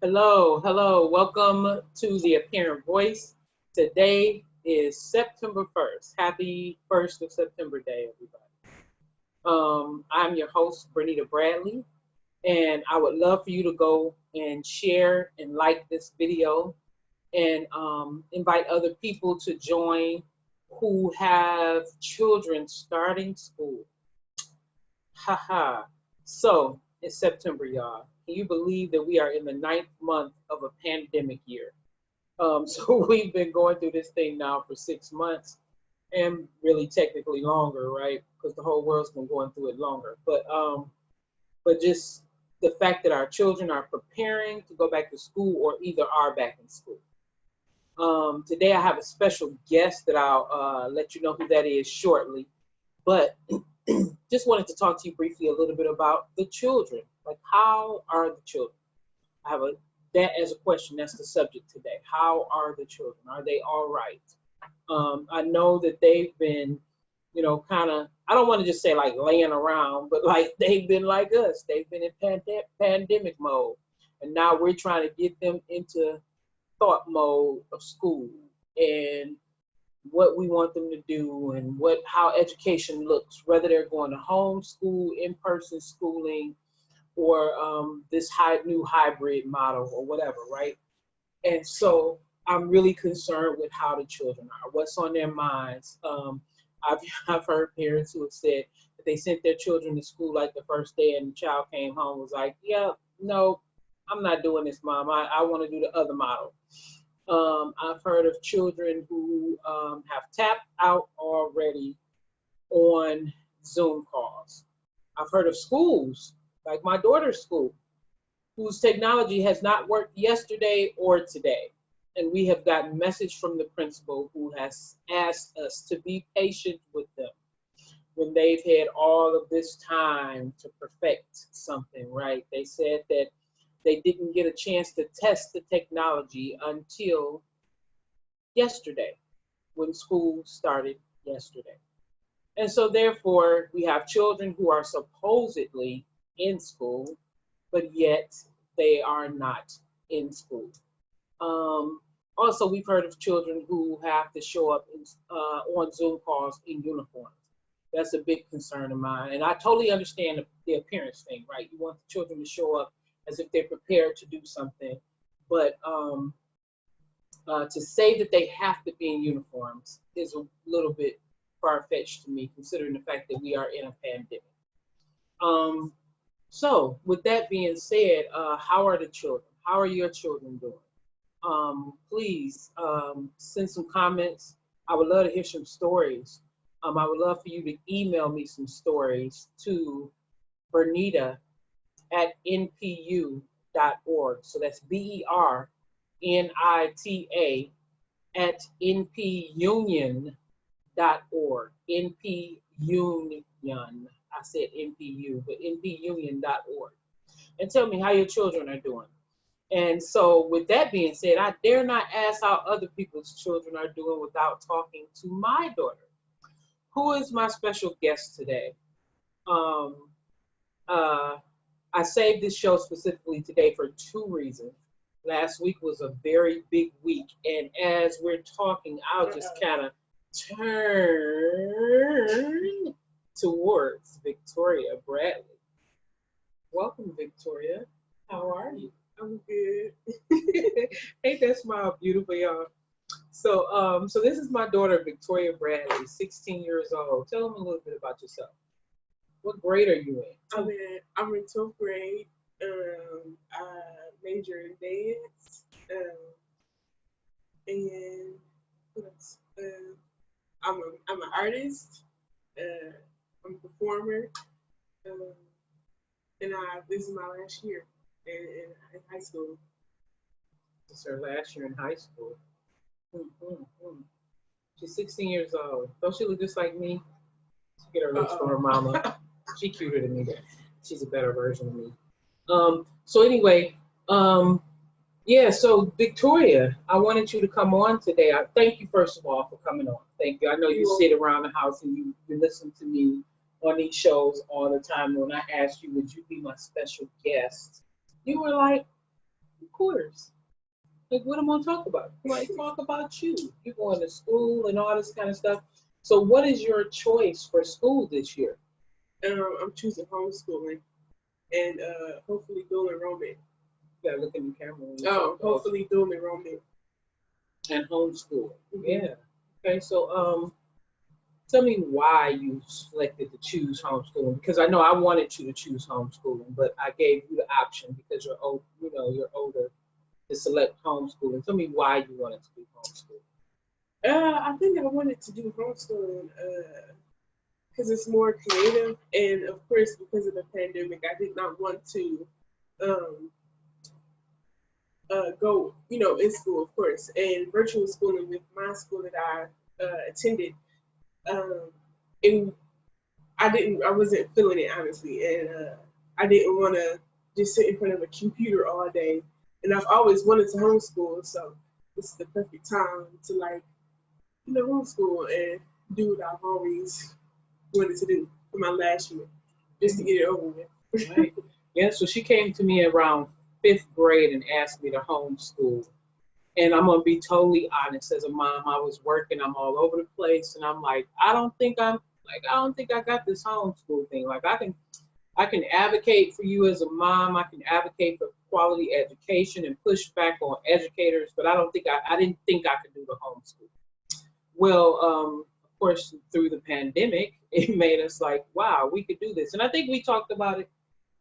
Hello, hello. Welcome to the Apparent Voice. Today is September 1st. Happy 1st of September Day, everybody. I'm your host, Bernita Bradley, and I would love for you to go and share and like this video and invite other people to join who have children starting school. Haha. So it's September, y'all. Can you believe that we are in the 9th month of a pandemic year? So we've been going through this thing now for 6 months, and really technically longer, right? Because the whole world's been going through it longer. But just the fact that our children are preparing to go back to school or either are back in school. Today I have a special guest that I'll let you know who that is shortly. But just wanted to talk to you briefly a little bit about the children. Like, how are the children? I have that as a question. That's the subject today. How are the children? Are they all right? I know that they've been, kind of, I don't want to just say like laying around, but like they've been like us. They've been in pandemic mode. And now we're trying to get them into thought mode of school and what we want them to do and how education looks, whether they're going to homeschool, in-person schooling, or this new hybrid model or whatever, right? And so I'm really concerned with how the children are, what's on their minds. I've heard parents who have said that they sent their children to school like the first day and the child came home was like, yeah, no, I'm not doing this, Mom. I want to do the other model. I've heard of children who have tapped out already on Zoom calls. I've heard of schools, like my daughter's school, whose technology has not worked yesterday or today. And we have gotten message from the principal who has asked us to be patient with them when they've had all of this time to perfect something, right? They said that they didn't get a chance to test the technology until yesterday, when school started yesterday. And so therefore, we have children who are supposedly in school, but yet they are not in school. Also, we've heard of children who have to show up on Zoom calls in uniforms. That's a big concern of mine. And I totally understand the appearance thing, right? You want the children to show up as if they're prepared to do something. But to say that they have to be in uniforms is a little bit far-fetched to me, considering the fact that we are in a pandemic. So with that being said, how are the children? How are your children doing? Please send some comments. I would love to hear some stories. I would love for you to email me some stories to Bernita at npu.org. So that's BERNITA at npunion.org. NP Union. I said NPU, but npunion.org. And tell me how your children are doing. And so with that being said, I dare not ask how other people's children are doing without talking to my daughter, who is my special guest today. I saved this show specifically today for two reasons. Last week was a very big week, and as we're talking, I'll just kind of turn towards Victoria Bradley. Welcome, Victoria. How are you? I'm good. Ain't that smile beautiful, y'all? So this is my daughter, Victoria Bradley, 16 years old. Tell them a little bit about yourself. What grade are you in? I'm in 12th grade. I major in dance. And what else? I'm an artist. I'm a performer. And this is my last year in high school. This is her last year in high school. She's 16 years old. Don't she look just like me? She get her looks from her mama. She cuter than me. She's a better version of me. So anyway, yeah, so Victoria, I wanted you to come on today. I thank you, first of all, for coming on. Thank you. I know you sit around the house and you listen to me on these shows all the time. When I asked you, would you be my special guest? You were like, course. Like, what am I gonna talk about? Like, talk about you. You're going to school and all this kind of stuff. So, what is your choice for school this year? I'm choosing homeschooling and hopefully dual enrollment. You gotta look in the camera. Oh, hopefully dual enrollment. And homeschool. Mm-hmm. Yeah. Okay. So, tell me why you selected to choose homeschooling, because I know I wanted you to choose homeschooling, but I gave you the option because you're old, you're older, to select homeschooling. Tell me why you wanted to do homeschooling. I think I wanted to do homeschooling because it's more creative, and of course, because of the pandemic, I did not want to um, go, in school, of course, and virtual schooling with my school that I attended. Um, and I wasn't feeling it honestly, and I didn't want to just sit in front of a computer all day. And I've always wanted to homeschool, so this is the perfect time to homeschool and do what I've always wanted to do for my last year, just to get it over with. Right. Yeah. So she came to me around fifth grade and asked me to homeschool. And I'm gonna be totally honest. As a mom, I was working. I'm all over the place, and I'm like, I don't think I got this homeschool thing. Like, I can advocate for you as a mom. I can advocate for quality education and push back on educators, but I didn't think I could do the homeschool. Well, of course, through the pandemic, it made us like, wow, we could do this. And I think we talked about it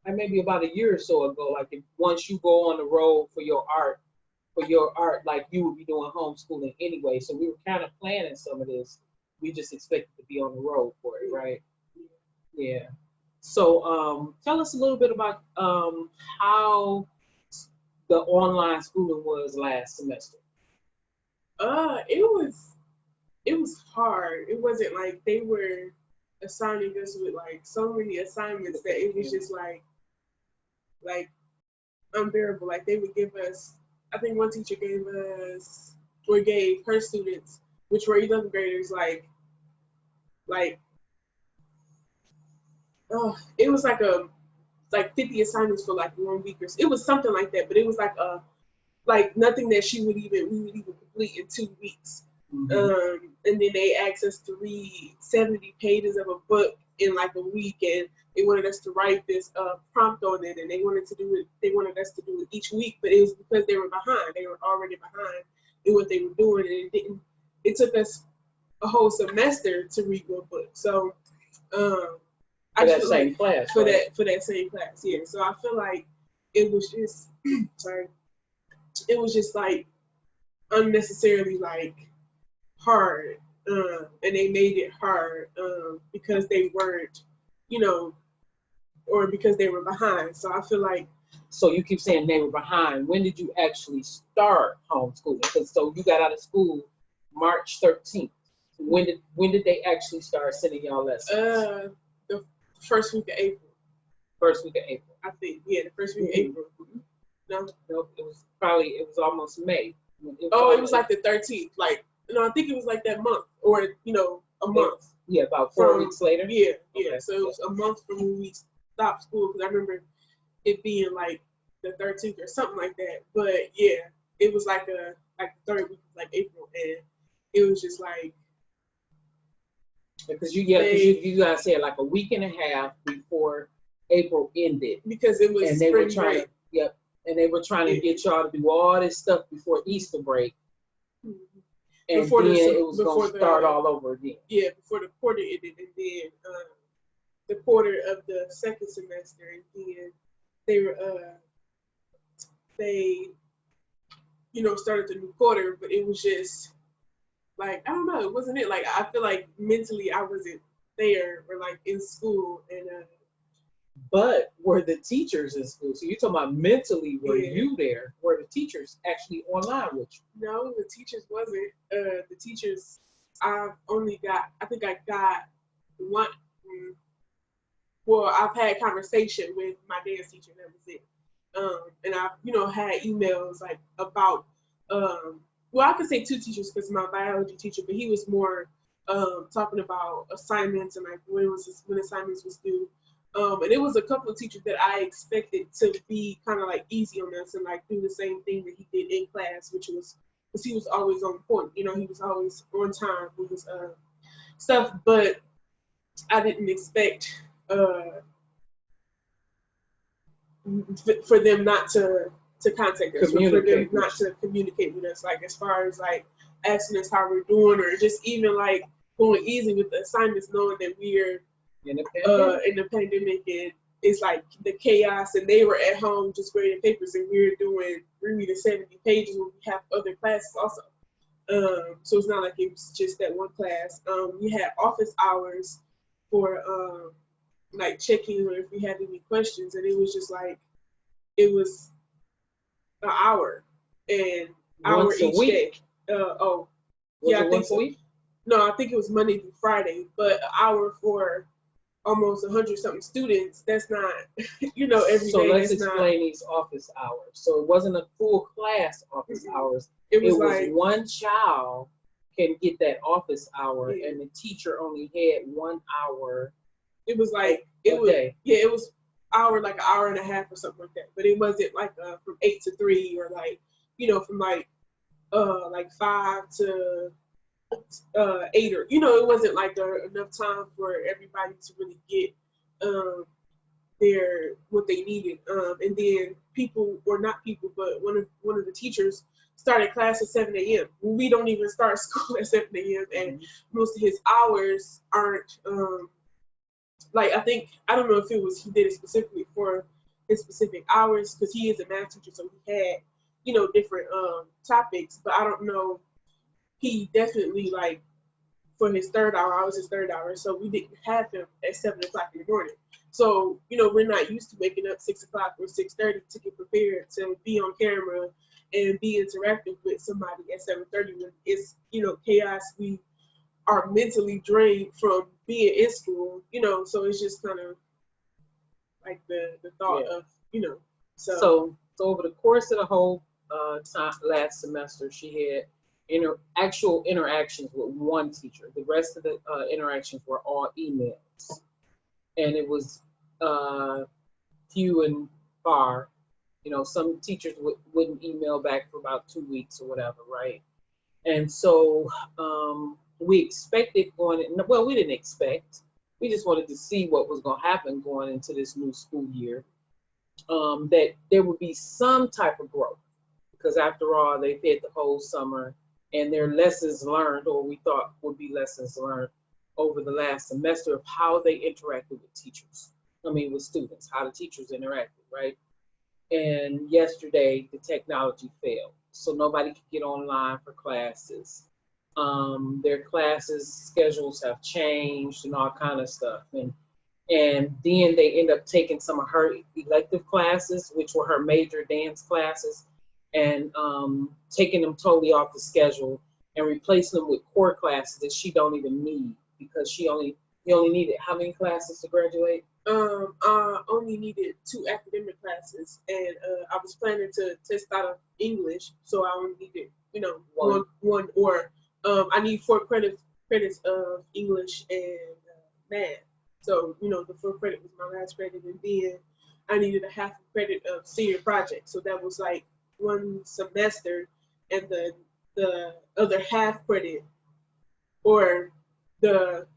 maybe about a year or so ago. Like, once you go on the road for your art, like, you would be doing homeschooling anyway. So we were kind of planning some of this. We just expected to be on the road for it, right? Yeah. So tell us a little bit about how the online schooling was last semester. It was hard. It wasn't like they were assigning us with like so many assignments that it was just like unbearable. Like they would give us, I think one teacher gave us or gave her students, which were 11th graders, like oh, it was like 50 assignments for like 1 week or so. It was something like that, but it was like nothing that we would even complete in 2 weeks. Mm-hmm. And then they asked us to read 70 pages of a book in like a week, and they wanted us to write this prompt on it, and they wanted us to do it each week, but it was because they were behind. They were already behind in what they were doing, and it took us a whole semester to read one book. So for that same class, for right? for that same class, yeah. So I feel like it was just sorry, it was just like unnecessarily like hard, and they made it hard because they weren't, or because they were behind. So I feel like. So you keep saying they were behind. When did you actually start homeschooling? Because so you got out of school March 13th. When did they actually start sending y'all lessons? The first week of April. First week of April. I think, yeah, the first week of April. No, it was almost May. It was like the 13th. Like, no, I think it was like that month, or a month. Yeah, about 4 weeks later. Yeah, yeah. Okay. So it was a month from when we stopped school, because I remember it being like the 13th or something like that. But yeah, it was like the third week of like April, and it was just like. Because you guys said like a week and a half before April ended. Because it was and they spring were trying break. Yep. And they were trying to get y'all to do all this stuff before Easter break. Mm-hmm. And before then it was going to start all over again. Yeah, before the quarter ended, and then the quarter of the second semester, and then they started the new quarter, but it was just like, I don't know, it wasn't it. Like, I feel like mentally I wasn't there or like in school, and but were the teachers in school? So you're talking about mentally, were you there? Were the teachers actually online with you? No, the teachers wasn't. The teachers, I think I got one. Well, I've had conversation with my dance teacher, that was it. And I've, had emails like about, well, I could say two teachers because my biology teacher, but he was more talking about assignments and like when assignments was due. And it was a couple of teachers that I expected to be kind of like easy on us and like do the same thing that he did in class, which was because he was always on point. You know, he was always on time with his stuff. But I didn't expect for them not to contact us, or for them not to communicate with us, like as far as like asking us how we're doing, or just even like going easy with the assignments, knowing that we're in the pandemic and it's like the chaos, and they were at home just grading papers, and we were doing 30 to 70 pages when we have other classes also. So it's not like it was just that one class. We had office hours for like checking or if we had any questions, and it was just like it was an hour and hour each day. Was it once a week? No, I think it was Monday through Friday, but an hour for almost 100 something students. That's not, you know, every day. So let's explain these office hours. So it wasn't a full class office hours. It was like one child can get that office hour, and the teacher only had 1 hour. It was like it was like an hour and a half or something like that. But it wasn't like from 8 to 3 or like, you know, from like 5 to 8, or, you know, it wasn't like enough time for everybody to really get their what they needed. And then but one of the teachers started class at 7 a.m. We don't even start school at 7 a.m. and most of his hours aren't like, I don't know if it was he did it specifically for his specific hours, because he is a math teacher, so he had, you know, different topics, but I don't know. He definitely, like, for his third hour, I was his third hour, so we didn't have him at 7 o'clock in the morning. So, you know, we're not used to waking up 6 o'clock or 6:30 to get prepared to be on camera and be interactive with somebody at 7:30 when it's, you know, chaos. We are mentally drained from being in school, you know, so it's just kind of like the thought of, you know. So over the course of the whole time last semester, she had actual interactions with one teacher. The rest of the interactions were all emails, and it was few and far. You know, some teachers wouldn't email back for about 2 weeks or whatever, right? And so we expected we didn't expect. We just wanted to see what was going to happen going into this new school year, that there would be some type of growth, because after all, they've had the whole summer, and their lessons learned, or we thought would be lessons learned over the last semester, of how they interacted with with students, how the teachers interacted, right? And yesterday, the technology failed. So nobody could get online for classes. Their classes schedules have changed and all kind of stuff. And then they end up taking some of her elective classes, which were her major dance classes, and taking them totally off the schedule and replacing them with core classes that she don't even need, because he only needed how many classes to graduate? I only needed 2 academic classes, and I was planning to test out of English, so I only needed, you know, one or I need 4 credits of English and math. So, you know, the 4 credit was my last credit, and then I needed a half a credit of senior project. So that was like 1 semester, and the other half credit, or the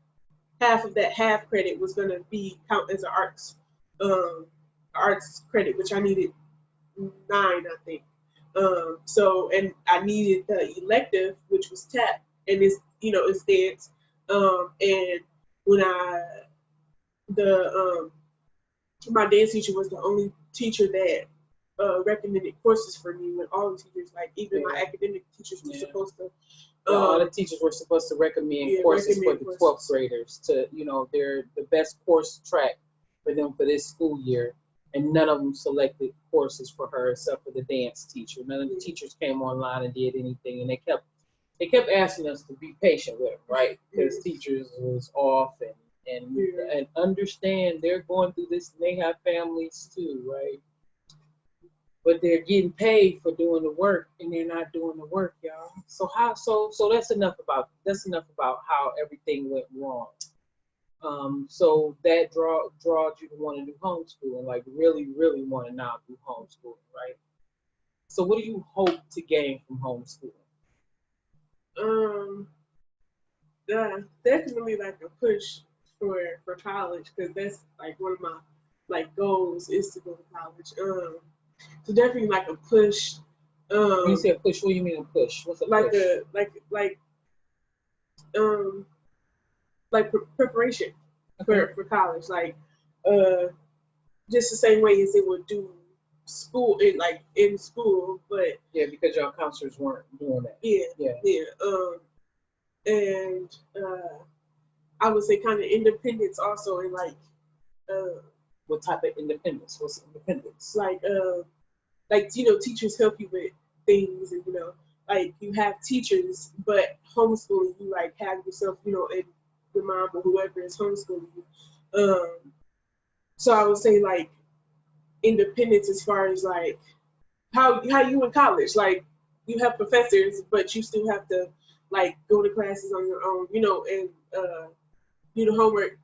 half of that half credit, was going to be count as an arts credit, which I needed 9, I think. So, and I needed the elective, which was tap, and it's, you know, it's dance. And when my dance teacher was the only teacher that recommended courses for me, when all the teachers, like even my academic teachers, were supposed to. All the teachers were supposed to recommend courses for the 12th graders to, you know, they're the best course track for them for this school year. And none of them selected courses for her except for the dance teacher. None of the teachers came online and did anything, and they kept asking us to be patient with them, right? Because teachers was off, and understand they're going through this, and they have families too, right? But they're getting paid for doing the work, and they're not doing the work, y'all. So that's enough about how everything went wrong. So that drawed you to want to do homeschooling, like really, really want to now do homeschooling, right? So what do you hope to gain from homeschooling? Um, definitely like a push for college because that's like one of my like goals is to go to college. So definitely like a push. When you Um, say a push, what do you mean a push? What's a like push? um preparation Okay. for college, like uh just the same way as they would do school in school, but Yeah, because your counselors weren't doing that. yeah, Yeah. yeah. And I would say kind of independence also, and uh What type of independence? What's independence? like you know teachers help you with things, and you know like you have teachers, but homeschooling you like have yourself, you know, and your mom or whoever is homeschooling you. So I would say like independence as far as like how you in college, like you have professors, but you still have to like go to classes on your own, you know, and do the homework.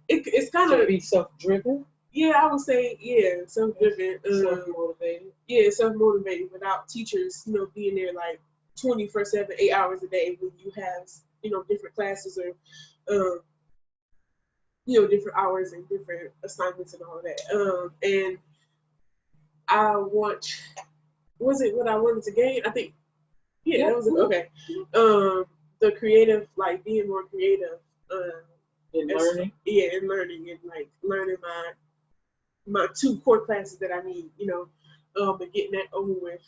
It's kind To of be self-driven, yeah, I would say yeah, self-driven, self-motivated. yeah, self-motivated without teachers, you know, being there like 24/7, 8 hours a day when you have you know different classes or you know different hours and different assignments and all that. And I want was it what I wanted to gain? I think yeah, Yeah. that was okay. The creative, like being more creative, In learning. yeah, and learning and like learning my two core classes that I need, you know, and getting that over with.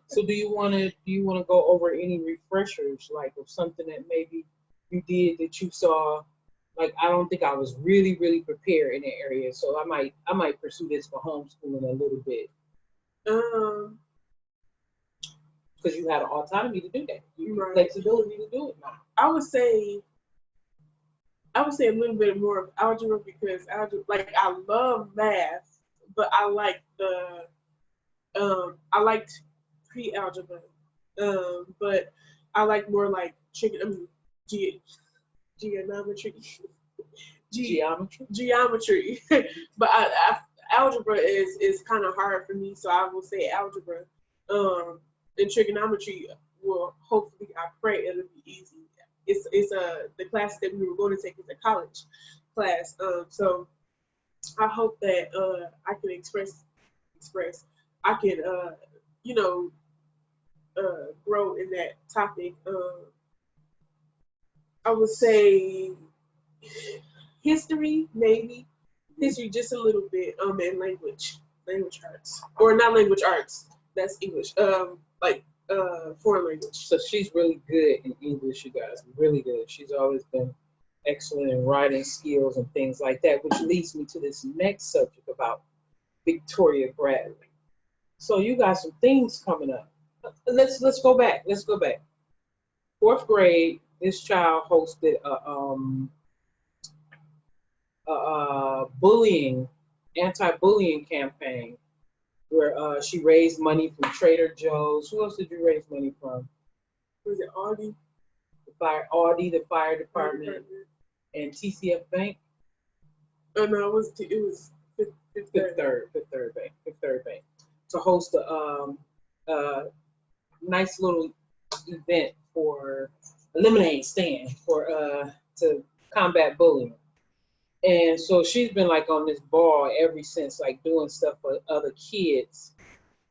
So do you want to go over any refreshers, like of something that maybe you did that you saw, like I don't think I was really, really prepared in the area, so I might pursue this for homeschooling a little bit um, because you had autonomy to do that. You have right. flexibility to do it now. I would say I would say a little bit more of algebra because algebra, like I love math, but I liked pre-algebra, but I like more like ge- geometry, Geometry. geometry. But algebra is kind of hard for me, so I will say algebra. And trigonometry will hopefully I pray it'll be easy. It's the class that we were going to take is a college class. So I hope that I can express I can you know grow in that topic. I would say history, maybe history just a little bit, and language arts, or not language arts. That's English. Like foreign language. So she's really good in English, you guys. Really good. She's always been excellent in writing skills and things like that, which leads me to this next subject about Victoria Bradley. So you got some things coming up. Let's go back. Let's go back. Fourth grade, this child hosted a anti-bullying campaign where she raised money from Trader Joe's. Who else did you raise money from? Was it Audi? Audi, the fire department, and TCF Bank. Oh no, it was Fifth Third Bank, to host a nice little event for a lemonade stand for to combat bullying. And so she's been like on this ball ever since, like doing stuff for other kids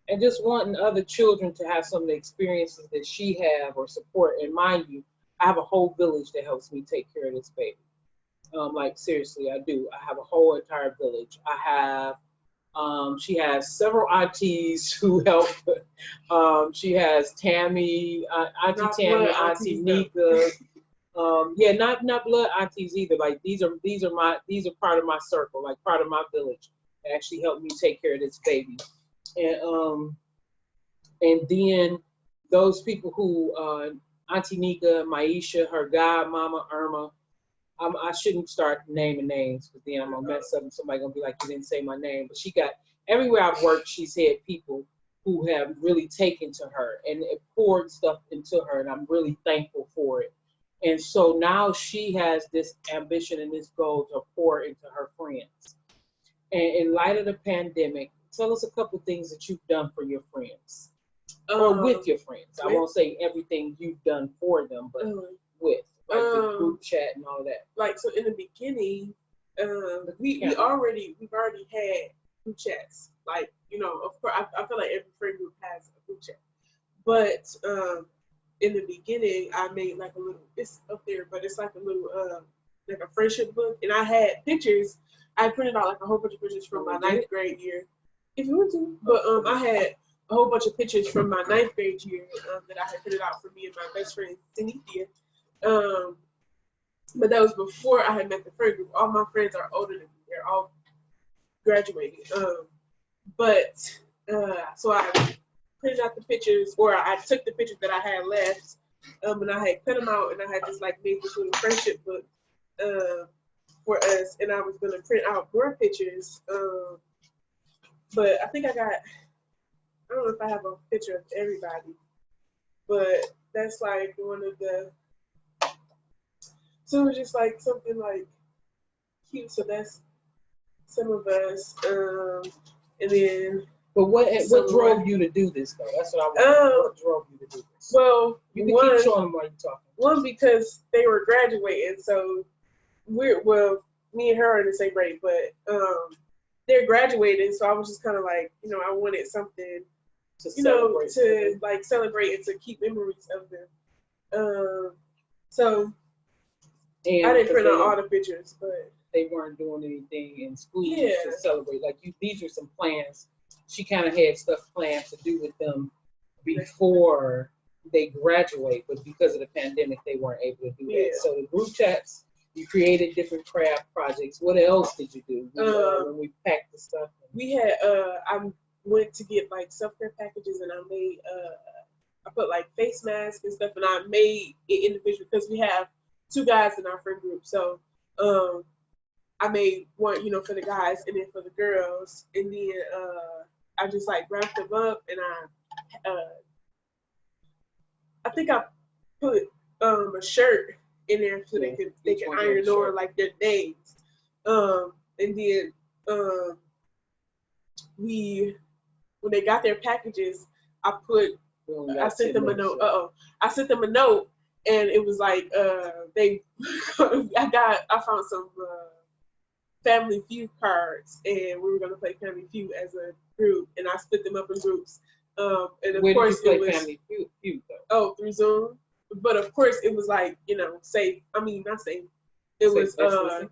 and just wanting other children to have some of the experiences that she have or support. And mind you, I have a whole village that helps me take care of this baby. Like seriously, I do. I have a whole entire village. She has several aunties who help. She has Tammy, Auntie not Tammy, blood Auntie aunties, Nika. Yeah, not blood aunties either. Like these are part of my circle, like part of my village. That actually helped me take care of this baby, and then those people who Auntie Nika, Maisha, her godmama Irma. I shouldn't start naming names because then I'm gonna mess up and somebody gonna be like, you didn't say my name. But she got everywhere I've worked, she's had people who have really taken to her and it poured stuff into her, and I'm really thankful for it. And so now she has this ambition and this goal to pour into her friends. And in light of the pandemic, tell us a couple things that you've done for your friends or with your friends. I won't say everything you've done for them, but with like the group chat and all that. Like, so in the beginning, we've already had group chats. Like, you know, of course, I feel like every friend group has a group chat. But in the beginning, I made like a little, it's up there, but it's like a little, like a friendship book. And I had pictures. I printed out like a whole bunch of pictures from my 9th grade year, if you want to. But I had a whole bunch of pictures from my 9th grade year that I had printed out for me and my best friend, Cynthia. But that was before I had met the friend group. All my friends are older than me. They're all graduated. So I printed out the pictures, or I took the pictures that I had left, and I had cut them out, and I had just like made this little friendship book for us, and I was gonna print out more pictures. But I think I don't know if I have a picture of everybody, but that's like one of the. So it was just like something like cute. So that's some of us, and then. But what drove you to do this though? That's what I want. What drove you to do this? Well, you can keep showing them while you're talking. One, because they were graduating, so me and her are in the same grade, but they're graduating, so I was just kind of like, you know, I wanted something, to like celebrate and to keep memories of them. So and I didn't print out all the pictures, but they weren't doing anything in school to celebrate. Like these are some plans. She kind of had stuff planned to do with them before they graduate, but because of the pandemic, they weren't able to do that. So the group chats, you created different craft projects. What else did you do when we packed the stuff? We had I went to get like self-care packages, and I made I put like face masks and stuff, and I made it individual because we have 2 guys in our friend group. So I made one, you know, for the guys and then for the girls, and then I just like wrapped them up, and I think I put a shirt in there so they can iron on like their names. And then when they got their packages, I sent them a note. I sent them a note, and it was like I found some Family Feud cards, and we were gonna play Family Feud as a group, and I split them up in groups. And of course, did you play Family Feud though? Oh, through Zoom. But of course, it was like, you know, safe. I mean, not safe. It was no.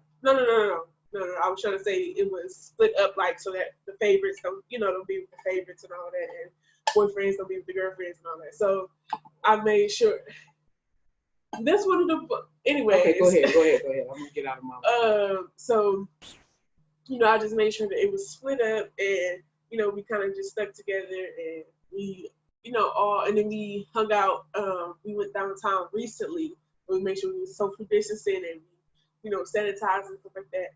I was trying to say it was split up like so that the favorites don't be with the favorites and all that, and boyfriends don't be with the girlfriends and all that. So I made sure. That's one of the anyways. Okay, go ahead. I'm gonna get out of my so, you know, I just made sure that it was split up, and you know, we kind of just stuck together, and we, you know, and then we hung out. We went downtown recently. We made sure we were social distancing and, you know, sanitizing and stuff like that.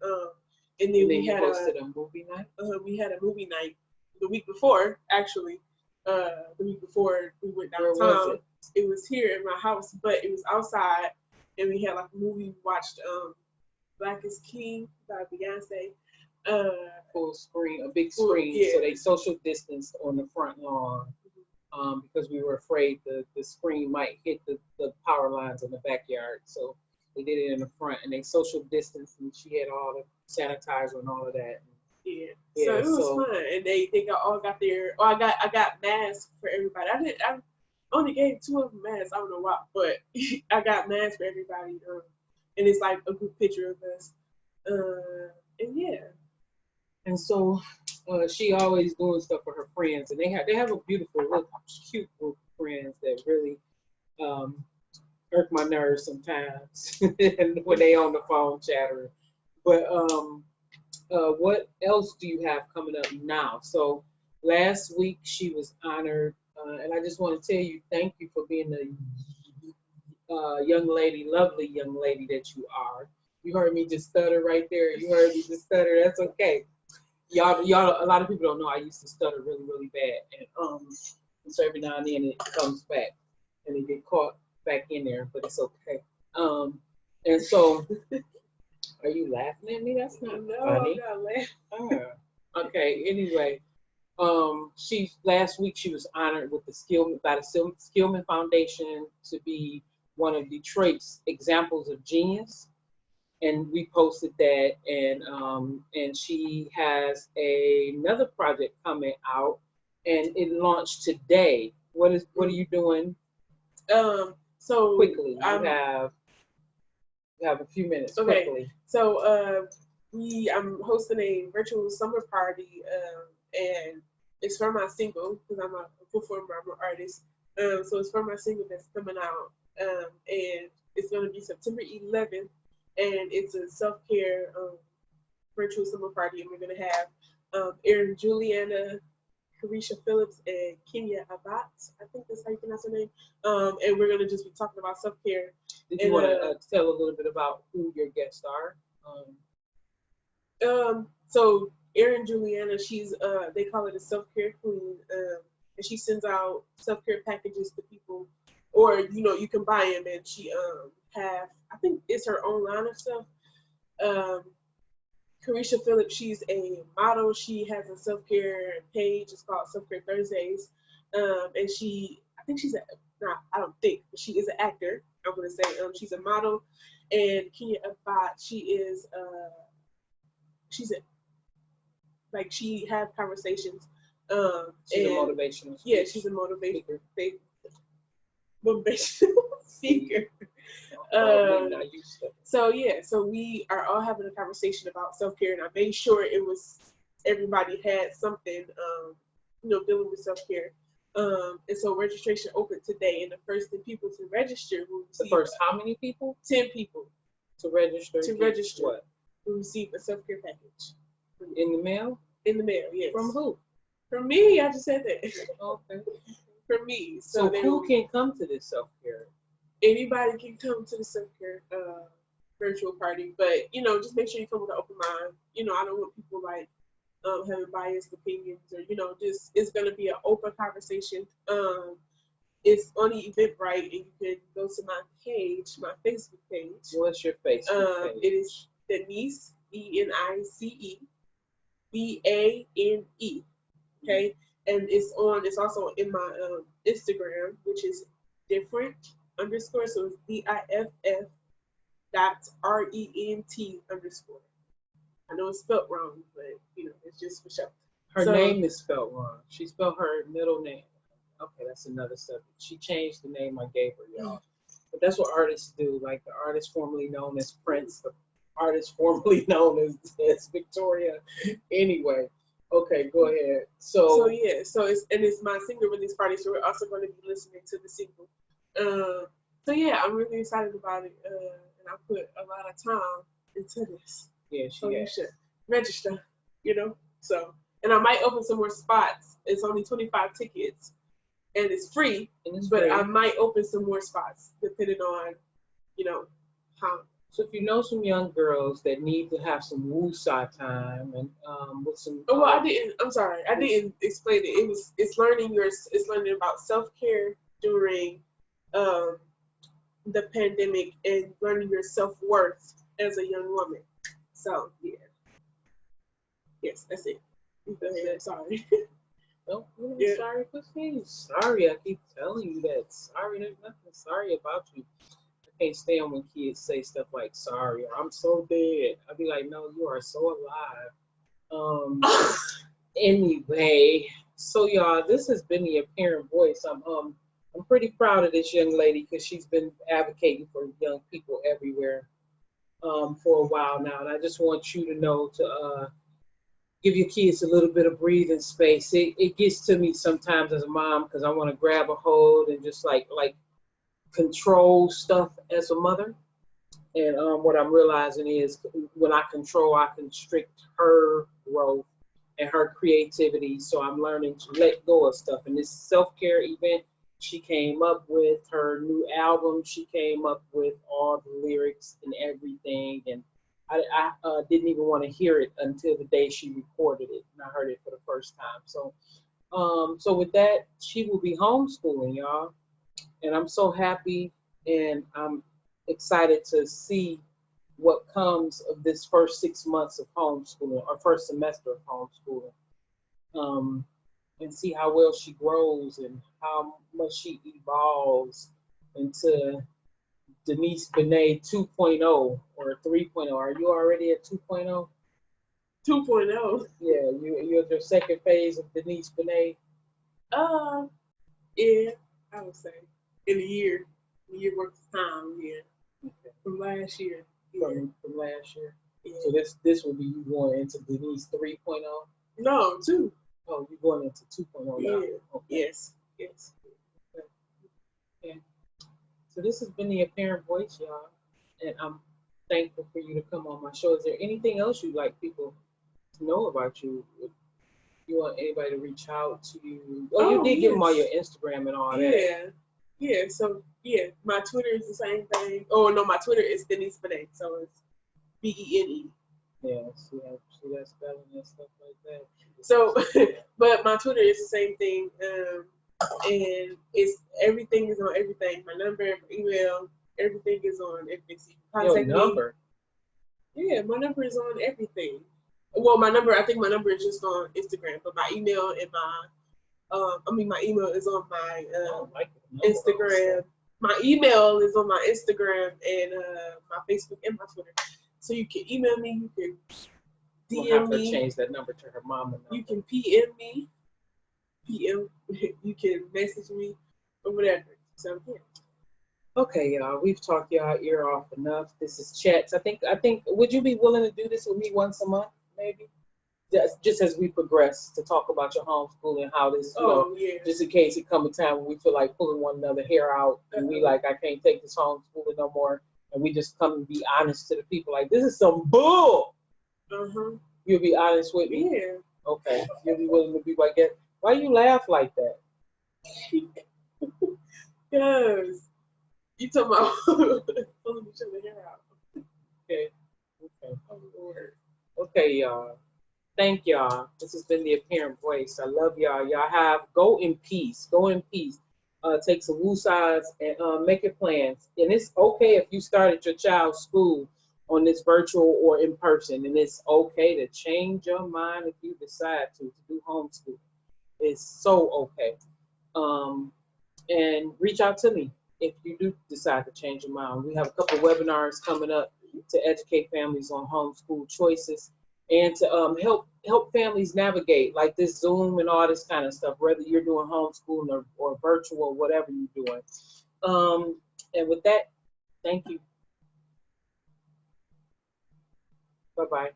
And then we had hosted a movie night. We had a movie night the week before, actually. The week before we went downtown. Where was it? It was here in my house, but it was outside, and we had like a movie. We watched Black is King by Beyonce. Full screen, a big screen, yeah. So they social distanced on the front lawn because we were afraid the screen might hit the power lines in the backyard. So they did it in the front, and they social distanced, and she had all the sanitizer and all of that. Yeah. So it was fun, and they all got their. Oh, I got masks for everybody. I only gave 2 of them masks. I don't know why, but I got masks for everybody. And it's like a group picture of us. And yeah. And so she always doing stuff for her friends, and they have a beautiful, real cute group of friends that really irk my nerves sometimes when they on the phone chattering. But what else do you have coming up now? So last week she was honored, and I just want to tell you thank you for being the young lady, lovely young lady that you are. You heard me just stutter right there. You heard me just stutter. That's okay. Y'all, a lot of people don't know I used to stutter really, really bad, and so every now and then it comes back, and it get caught back in there, but it's okay. And so, are you laughing at me? That's not No, funny. I'm not laughing. Okay. Anyway, she last week she was honored with the Skillman Foundation to be one of Detroit's examples of genius, and we posted that, and she has another project coming out, and it launched today. What are you doing? So Quickly, you have a few minutes. Okay. Quickly. So I'm hosting a virtual summer party, and it's for my single because I'm a performer, I'm an artist. So it's for my single that's coming out, and it's going to be September 11th, and it's a self-care virtual summer party, and we're going to have Erin Juliana, Carisha Phillips, and Kenya Abat. I think that's how you pronounce her name. And we're going to just be talking about self-care. Did you want to tell a little bit about who your guests are? So Erin Juliana, she's they call it a self-care queen, and she sends out self-care packages to people, or you can buy them, and she I think it's her own line of stuff. Carisha Phillips, she's a model. She has a self-care page. It's called Self-Care Thursdays, and I think she's I don't think, but she is an actor. I'm gonna say she's a model, and Kenya Abat, she's a like she have conversations. She's a motivational speaker. Yeah, she's a motivational speaker. So we are all having a conversation about self-care, and I made sure everybody had something, dealing with self-care. And so registration opened today, and the first 10 people to register will receive. The first how many people? 10 people to register. To register. What? Will receive a self-care package. In the mail? In the mail, yes. From who? From me. I just said that. Okay. From me. So who can come to this self-care? Anybody can come to the self-care virtual party, but just make sure you come with an open mind. I don't want people having biased opinions, or just it's gonna be an open conversation. It's on the Eventbrite, and you can go to my page, my Facebook page. What's your Facebook page? It is Denise, Enice Bane. Okay, and it's also in my Instagram, which is different _ so it's DIFF.RENT_. I know it's spelled wrong, but it's just for sure. Her name is spelled wrong. She spelled her middle name. Okay, that's another subject. She changed the name I gave her, y'all. But that's what artists do. Like the artist formerly known as Prince, the artist formerly known as Victoria. Anyway, okay, go ahead. So it's my single release party, so we're also going to be listening to the single. So yeah, I'm really excited about it, and I put a lot of time into this. Yeah, you should register. So, and I might open some more spots. It's only 25 tickets, and it's free. But I might open some more spots depending on, how. So if you know some young girls that need to have some woosah time and with some. Oh, well, I'm sorry, I didn't explain it. It's learning about self-care during the pandemic and learning your self-worth as a young woman. So yeah. Yes, that's it. Sorry. Don't be sorry for saying sorry. I keep telling you that. Sorry, there's nothing sorry about you. I can't stand when kids say stuff like sorry or I'm so dead. I'd be like, no, you are so alive. Anyway, so y'all, this has been the Apparent Voice. I'm pretty proud of this young lady because she's been advocating for young people everywhere for a while now. And I just want you to know to give your kids a little bit of breathing space. It gets to me sometimes as a mom because I want to grab a hold and just like control stuff as a mother. And what I'm realizing is when I control, I constrict her growth and her creativity. So I'm learning to let go of stuff. And this self-care event, she came up with her new album. She came up with all the lyrics and everything. And I didn't even want to hear it until the day she recorded it. And I heard it for the first time. So with that, she will be homeschooling, y'all. And I'm so happy and I'm excited to see what comes of this first 6 months of homeschooling or first semester of homeschooling, and see how well she grows and how much she evolves into Denise Benet 2.0 or 3.0. Are you already at 2.0? 2.0. Yeah, you're at your second phase of Denise Benet. Yeah, I would say in a year worth of time. Yeah, Okay. from last year. Yeah. From last year. Yeah. So this will be you going into Denise 3.0. No, 2. Oh, you're going into 2.0 now. Yeah. Okay. Yes. Okay. So this has been the Apparent Voice, y'all, and I'm thankful for you to come on my show. Is there anything else you'd like people to know about you? If you want anybody to reach out to you? Oh, you did give them all your Instagram and all that. Yeah. Yeah. So my Twitter is the same thing. Oh no, my Twitter is Denise Benet, so it's Bene. Yeah, see that spelling and stuff like that. So, but my Twitter is the same thing, and it's everything is on everything. My number, my email, everything is on everything. Your number? Yeah, my number is on everything. Well, I think my number is just on Instagram, but my email and my email is on my Instagram. My email is on my Instagram and my Facebook and my Twitter. So you can email me, you can DM we'll have me. to change that number to her mama number. You can PM me. You can message me or whatever. So yeah. Okay, y'all. We've talked y'all ear off enough. This is Chats. I think. Would you be willing to do this with me once a month, maybe? Just as we progress to talk about your homeschooling and how this, just in case it come a time when we feel like pulling one another hair out and we like, I can't take this homeschooling no more, and we just come and be honest to the people, like, this is some bull. You'll be honest with me? Yeah. Okay. You'll be willing to be like that. Why you laugh like that? Because you talking about pulling each other hair out. Okay. Oh, Lord. Okay, y'all. Thank y'all. This has been the Apparent Voice. I love y'all. Y'all go in peace. Go in peace. Take some woosides and make your plans. And it's okay if you started your child's school on this virtual or in person. And it's okay to change your mind if you decide to do homeschool. It's so okay. And reach out to me if you do decide to change your mind. We have a couple webinars coming up to educate families on homeschool choices and to help families navigate like this Zoom and all this kind of stuff, whether you're doing homeschooling or virtual, whatever you're doing. And with that, thank you. Bye-bye.